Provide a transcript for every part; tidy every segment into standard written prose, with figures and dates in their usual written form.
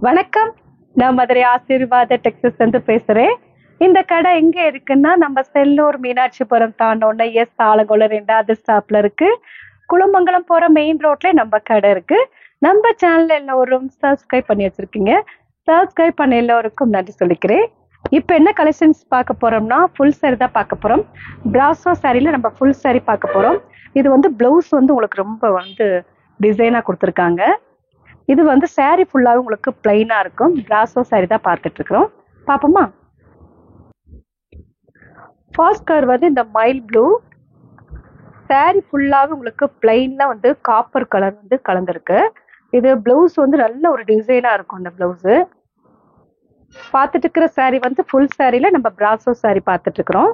வணக்கம். நான் மதுரை ஆசீர்வாத டெக்ஸஸ் வந்து பேசுறேன். இந்த கடை எங்க இருக்குன்னா நம்ம செல்லூர் மீனாட்சிபுரம் தாண்டோன ஆலங்குளம் 2வது ஸ்டாப்ல இருக்கு. குளமங்கலம் போற மெயின் ரோட்ல நம்ம கடை இருக்கு. நம்ம சேனல் எல்லோரும் சப்ஸ்கிரைப் பண்ணி வச்சிருக்கீங்க. சப்ஸ்கிரைப் பண்ண எல்லோருக்கும் நன்றி சொல்லிக்கிறேன். இப்போ என்ன கலெக்ஷன்ஸ் பார்க்க போறோம்னா ஃபுல் சாரி தான் பார்க்க போறோம். பிராசோ சாரியில நம்ம ஃபுல் சாரி பார்க்க போறோம். இது வந்து பிளவுஸ் வந்து உங்களுக்கு ரொம்ப வந்து டிசைனா கொடுத்துருக்காங்க. இது வந்து சாரி ஃபுல்லாவே உங்களுக்கு பிளைனா இருக்கும். பிராசோ சாரி தான் பார்த்துட்டு இருக்கிறோம். பாப்போமா? ஃபர்ஸ்ட் கலர் வந்து இந்த மைல் ப்ளூ. சாரி ஃபுல்லாவே உங்களுக்கு பிளைன்ல வந்து காப்பர் கலர் வந்து கலந்துருக்கு. இது பிளவுஸ் வந்து நல்ல ஒரு டிசைனா இருக்கும். இந்த பிளவுஸ் பார்த்துட்டு இருக்கிற சாரி வந்து ஃபுல் சாரியில நம்ம பிராசோ சாரி பார்த்துட்டு இருக்கிறோம்.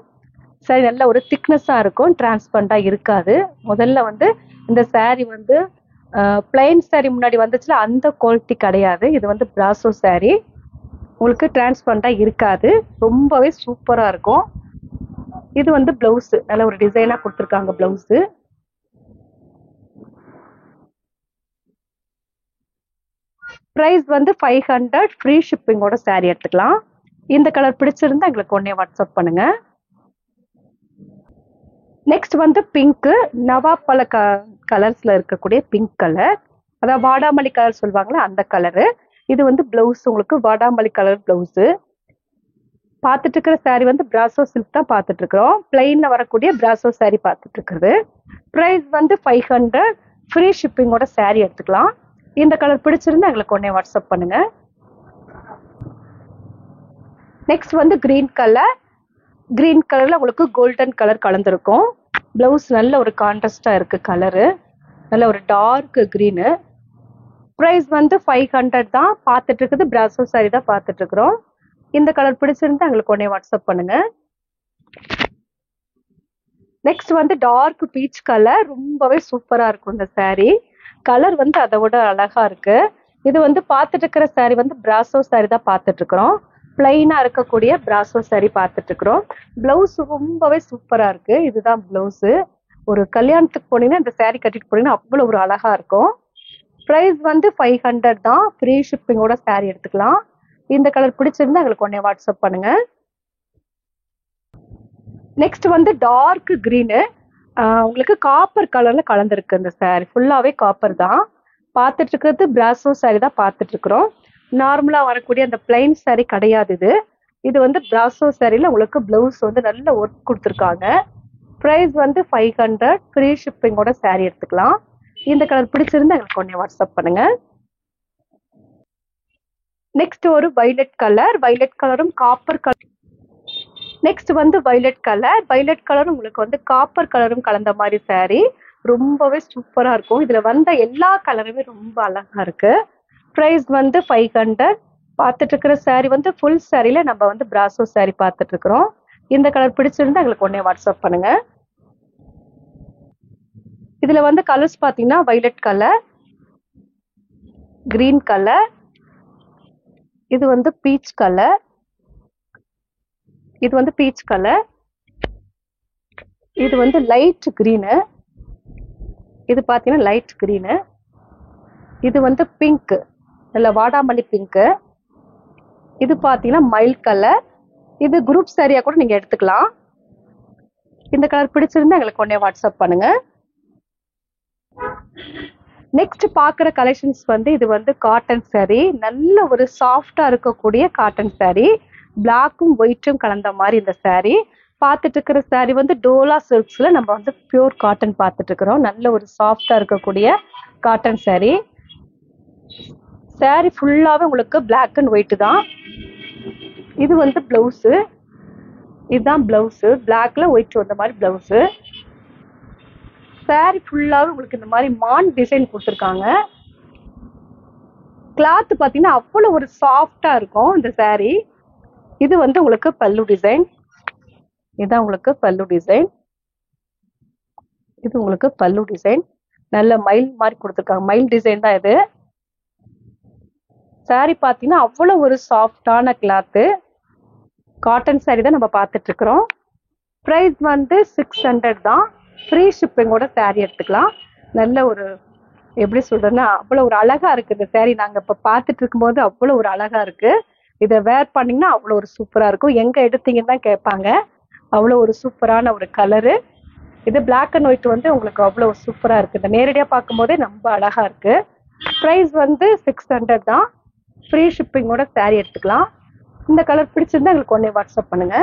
சாரி நல்ல ஒரு திக்னஸா இருக்கும், டிரான்ஸ்பரண்டா இருக்காது. முதல்ல வந்து இந்த சாரி வந்து பிளைன் சாரி முன்னாடி வந்துச்சுல அந்த குவாலிட்டி கிடையாது. இது வந்து பிராசோ சாரி, உங்களுக்கு டிரான்ஸ்பரண்டா இருக்காது, ரொம்பவே சூப்பரா இருக்கும். இது வந்து பிளவுஸ் நல்ல ஒரு டிசைனா கொடுத்துருக்காங்க. பிளவுஸ் பிரைஸ் வந்து 500, ஃப்ரீ ஷிப்பிங்கோட சாரி எடுத்துக்கலாம். இந்த கலர் பிடிச்சிருந்தா எங்களுக்கு உடனே வாட்ஸ்அப் பண்ணுங்க. நெக்ஸ்ட் வந்து பிங்க், நவாப்பழ கலர்ஸ்ல இருக்கக்கூடிய பிங்க் கலர், அதாவது வாடாமல்லி கலர் சொல்லுவாங்களா அந்த கலரு. இது வந்து பிளவுஸ் உங்களுக்கு வாடாமல்லி கலர் பிளவுஸ். பார்த்துட்டு இருக்கிற சாரி வந்து பிராசோ சில்க் தான் பார்த்துட்டு இருக்கிறோம். பிளெயின்ல வரக்கூடிய பிராசோ சாரி பார்த்துட்டு இருக்கிறது. ப்ரைஸ் வந்து 500, ஃப்ரீ ஷிப்பிங்கோட சாரி எடுத்துக்கலாம். இந்த கலர் பிடிச்சிருந்தா எங்களுக்கு உடனே வாட்ஸ்அப் பண்ணுங்க. நெக்ஸ்ட் வந்து கிரீன் கலர். கிரீன் கலர்ல உங்களுக்கு கோல்டன் கலர் கலந்துருக்கும். பிளவுஸ் நல்ல ஒரு கான்ட்ராஸ்டா இருக்கு கலரு, நல்ல ஒரு டார்க் கிரீனு. ப்ரைஸ் வந்து 500 தான். பார்த்துட்டு இருக்குது பிராசோ சாரி தான் பார்த்துட்டு இருக்கிறோம். இந்த கலர் பிடிச்சிருந்தா எங்களுக்கு உடனே வாட்ஸ்அப் பண்ணுங்க. நெக்ஸ்ட் வந்து டார்க் பீச் கலர், ரொம்பவே சூப்பரா இருக்கும் இந்த சாரி. கலர் வந்து அதை விட அழகா இருக்கு. இது வந்து பார்த்துட்டு இருக்கிற சாரி வந்து பிராசோ சாரி தான் பார்த்துட்டு இருக்கிறோம். பிளைனா இருக்கக்கூடிய பிராசோ சாரி பார்த்துட்டு இருக்கிறோம். பிளவுஸ் ரொம்பவே சூப்பரா இருக்கு. இதுதான் பிளவுஸ். ஒரு கல்யாணத்துக்கு போனீங்கன்னா இந்த சாரி கட்டிட்டு போனீங்கன்னா அவ்வளவு ஒரு அழகா இருக்கும். ப்ரைஸ் வந்து 500 தான். ஃப்ரீ ஷிப்பிங்கோட சாரி எடுத்துக்கலாம். இந்த கலர் பிடிச்சிருந்தா எங்களுக்கு உடனே வாட்ஸ்அப் பண்ணுங்க. நெக்ஸ்ட் வந்து டார்க் கிரீனு, உங்களுக்கு காப்பர் கலர்ல கலந்துருக்கு. இந்த சாரி ஃபுல்லாவே காப்பர் தான். பார்த்துட்டு இருக்கிறது பிராசோ சாரி தான் பார்த்துட்டு இருக்கிறோம். நார்மலா வரக்கூடிய அந்த பிளைன் சாரி கிடையாது இது. இது வந்து பிராசோ சாரியில உங்களுக்கு பிளவுஸ் வந்து நல்ல ஒர்க் கொடுத்துருக்காங்க. ப்ரைஸ் வந்து 500, ஃப்ரீ ஷிப்பிங்கோட சாரி எடுத்துக்கலாம். இந்த கலர் பிடிச்சிருந்தா எங்களுக்கு உடனே வாட்ஸ்அப் பண்ணுங்க. நெக்ஸ்ட் ஒரு வைலட் கலர். வைலட் கலரும் காப்பர் கலர். நெக்ஸ்ட் வந்து வைலட் கலர். வைலட் கலரும் உங்களுக்கு வந்து காப்பர் கலரும் கலந்த மாதிரி சாரி, ரொம்பவே சூப்பரா இருக்கும். இதுல வந்த எல்லா கலருமே ரொம்ப அழகா இருக்கு. ப்ரைஸ் வந்து 500. பார்த்துட்டு இருக்கிற சாரி வந்து ஃபுல் சாரியில நம்ம வந்து பிராசோ சாரி பார்த்துட்டு இருக்கிறோம். இந்த கலர் பிடிச்சிருந்தா எங்களுக்கு உடனே வாட்ஸ்அப் பண்ணுங்க. இதுல வந்து கலர்ஸ் பாத்தீங்கன்னா வைலட் கலர், கிரீன் கலர், இது வந்து பீச் கலர், இது வந்து பீச் கலர், இது வந்து லைட் கிரீனு, இது பாத்தீங்கன்னா லைட் கிரீனு, இது வந்து பிங்க், இல்ல வாடாமல்லி பிங்க், இது பாத்தீங்கன்னா மைல் கலர். இது குரூப் சாரியா கூட நீங்க எடுத்துக்கலாம். இந்த கலர் பிடிச்சிருந்தா எங்களுக்கு உடனே வாட்ஸ்அப் பண்ணுங்க. நெக்ஸ்ட் பாக்குற கலெக்ஷன்ஸ் வந்து இது வந்து காட்டன் சாரி, நல்ல ஒரு சாஃப்டா இருக்கக்கூடிய காட்டன் சாரி, பிளாக்கும் ஒயிட்டும் கலந்த மாதிரி இந்த சாரி. பார்த்துட்டு இருக்கிற சாரி வந்து டோலா சில்க்ஸ்ல நம்ம வந்து பியூர் காட்டன் பார்த்துட்டு இருக்கிறோம். நல்ல ஒரு சாஃப்டா இருக்கக்கூடிய காட்டன் சாரி. சாரி ஃபுல்லாவே உங்களுக்கு பிளாக் அண்ட் ஒயிட் தான். இது வந்து பிளவுஸ், இதுதான் பிளவுஸ், பிளாக்ல ஒயிட் வந்த மாதிரி பிளவுஸ். சாரி ஃபுல்லாவே உங்களுக்கு இந்த மாதிரி மான் டிசைன் கொடுத்துருக்காங்க. கிளாத் பாத்தீங்கன்னா அவ்வளவு ஒரு சாஃப்டா இருக்கும் இந்த சாரி. இது வந்து உங்களுக்கு பல்லு டிசைன், இதுதான் உங்களுக்கு பல்லு டிசைன், இது உங்களுக்கு பல்லு டிசைன். நல்ல மயில் மாதிரி கொடுத்துருக்காங்க, மயில் டிசைன் தான் இது. சாரி பாத்தீங்கன்னா அவ்வளவு ஒரு சாஃப்டான கிளாத்து, காட்டன் சாரி தான் நம்ம பார்த்துட்டு இருக்கிறோம். ப்ரைஸ் வந்து 600 தான். ஃப்ரீ ஷிப்பிங்கோட சாரி எடுத்துக்கலாம். நல்ல ஒரு எப்படி சொல்றேன்னா அவ்வளவு ஒரு அழகா இருக்கு இந்த saree. நாங்க இப்ப பார்த்துட்டு இருக்கும்போது அவ்வளவு ஒரு அழகா இருக்கு. இதை வேர் பண்ணீங்கன்னா அவ்வளவு ஒரு சூப்பரா இருக்கும். எங்க எடுத்தீங்கன்னு தான் கேட்பாங்க. அவ்வளவு ஒரு சூப்பரான ஒரு கலரு. இது பிளாக் அண்ட் ஒயிட் வந்து உங்களுக்கு அவ்வளவு சூப்பரா இருக்கு. இந்த நேரடியா பார்க்கும்போதே ரொம்ப அழகா இருக்கு. ப்ரைஸ் வந்து 600 தான். ஃப்ரீ ஷிப்பிங்கோட saree எடுத்துக்கலாம். இந்த கலர் பிடிச்சிருந்தா எங்களுக்கு உடனே வாட்ஸ்அப் பண்ணுங்க.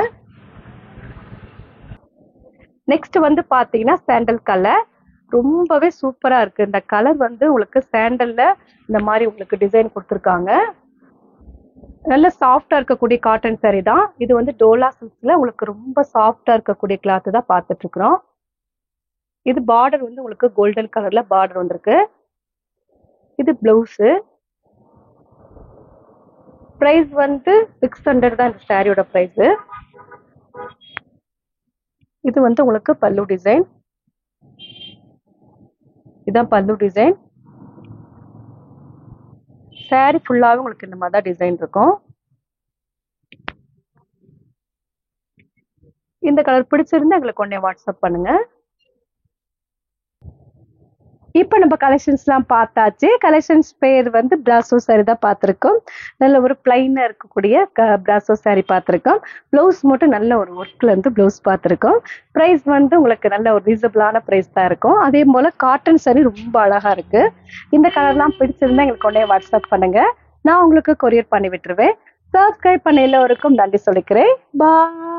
நெக்ஸ்ட் வந்து பாத்தீங்கன்னா சாண்டல் கலர். ரொம்பவே சூப்பரா இருக்கு. இந்த கலர் வந்து உங்களுக்கு சாண்டல்ல இந்த மாதிரி உங்களுக்கு டிசைன் கொடுத்துருக்காங்க. நல்ல சாஃப்டா இருக்கக்கூடிய காட்டன் saree தான். இது வந்து டோலா சில்க்ஸ்ல உங்களுக்கு ரொம்ப சாஃப்டா இருக்கக்கூடிய கிளாத் தான் பார்த்துட்டு இருக்கிறோம். இது பார்டர் வந்து உங்களுக்கு கோல்டன் கலர்ல பார்டர் வந்திருக்கு. இது பிளவுஸ். பிரைஸ் வந்து 600 தான் இந்த சாரியோட பிரைஸ். இது வந்து உங்களுக்கு பல்லு டிசைன். இதான் பல்லு டிசைன். சாரி ஃபுல்லாவே உங்களுக்கு இந்த மாதிரி தான் டிசைன் இருக்கும். இந்த கலர் பிடிச்சிருந்தா எங்களுக்கு உடனே வாட்ஸ்அப் பண்ணுங்க. இப்போ நம்ம கலெக்ஷன்ஸ்லாம் பார்த்தாச்சு. கலெக்ஷன்ஸ் பேர் வந்து பிராசோ saree தான் பார்த்துருக்கோம். நல்ல ஒரு பிளைனாக இருக்கக்கூடிய பிராசோ saree பார்த்துருக்கோம். ப்ளவுஸ் மட்டும் நல்ல ஒரு ஒர்க்கில் இருந்து ப்ளவுஸ் பார்த்துருக்கோம். ப்ரைஸ் வந்து உங்களுக்கு நல்ல ஒரு ரீசனபிளான ப்ரைஸ் தான் இருக்கும். அதே போல் காட்டன் saree ரொம்ப அழகாக இருக்குது. இந்த கலர்லாம் பிடிச்சிருந்தா எங்களுக்கு உடனே வாட்ஸ்அப் பண்ணுங்கள். நான் உங்களுக்கு கொரியர் பண்ணி விட்டுருவேன். சப்ஸ்கிரைப் பண்ண எல்லோருக்கும் நன்றி சொல்லிக்கிறேன். பாய்.